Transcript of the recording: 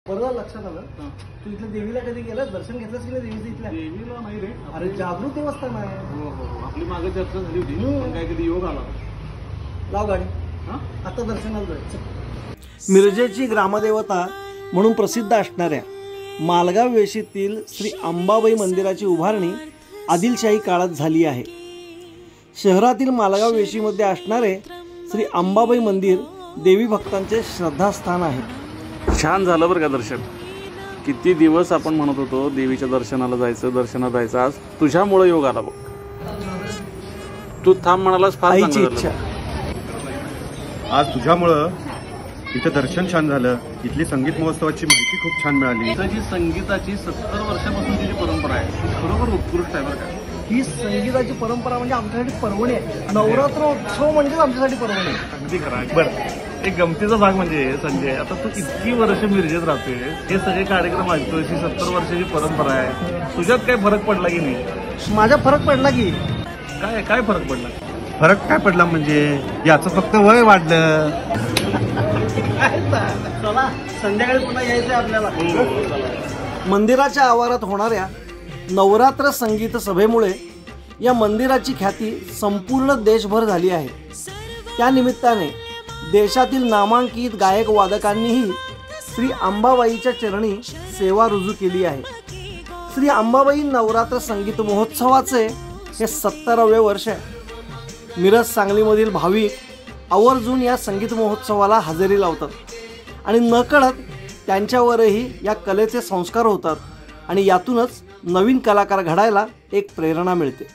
बरोबर लक्षात आलं. तू इथल्या देवीला कधी गेला, दर्शन घेतलंस की नाही देवीचं? इथल्या देवीला नाही रे. अरे जागृत देवस्थान आहे. हो आपली मागे चर्चा झाली होती, पण काय कधी योग आला. लाव गाडी, आता दर्शनाला जायचं. मिरजेची ग्रामदेवता म्हणून प्रसिद्ध असणाऱ्या मालगाव वेशीतील श्री अंबाबाई मंदिराची उभारणी आदिलशाही काळात झाली आहे. शहरातील मालगाव वेशीमध्ये असणारे श्री अंबाबाई मंदिर देवी भक्तांचे श्रद्धास्थान आहे. छान झालं बरं का दर्शन. किती दिवस आपण म्हणत होतो देवीच्या दर्शनाला जायचं. आज तुझ्यामुळे योग आला बघ. तू थांब म्हणालास, फार आईची इच्छा. आज तुझ्यामुळं इथं दर्शन छान झालं. इथली संगीत महोत्सवाची माहिती खूप छान मिळाली. इथं जी संगीताची 70 वर्षापासून जी परंपरा आहे ती खरोखर उत्कृष्ट आहे बरं का. ही संगीताची परंपरा म्हणजे आमच्यासाठी पर्वणी आहे. नवरात्र उत्सव म्हणजेच आमच्यासाठी पर्वणी आहे. अगदी खरं. बरं, एक गमतीचा भाग म्हणजे संजय, आता तू इतकी वर्ष मिरजेत राहतोय, हे सगळे कार्यक्रम ऐकतोय, ही 70 वर्षाची परंपरा आहे, तुझ्यात काय फरक पडला की नाही? माझ्या फरक पडला की काय फरक पडला? फरक काय पडला म्हणजे याचं फक्त वय वाढलं. चला संध्याकाळी पुन्हा यायचंय आपल्याला. मंदिराच्या आवारात होणाऱ्या नवरात्र संगीत सभेमुळे या मंदिराची ख्याती संपूर्ण देशभर झाली आहे. त्या निमित्ताने देशातील नामांकित गायक वादकांनीही श्री अंबाबाईच्या चरणी सेवा रुजू केली आहे. श्री अंबाबाई नवरात्र संगीत महोत्सवाचे हे 70वे वर्ष आहे. मिरज सांगलीमधील भाविक आवर्जून या संगीत महोत्सवाला हजेरी लावतात आणि नकळत त्यांच्यावरही या कलेचे संस्कार होतात आणि यातूनच नवीन कलाकार घडायला एक प्रेरणा मिळते.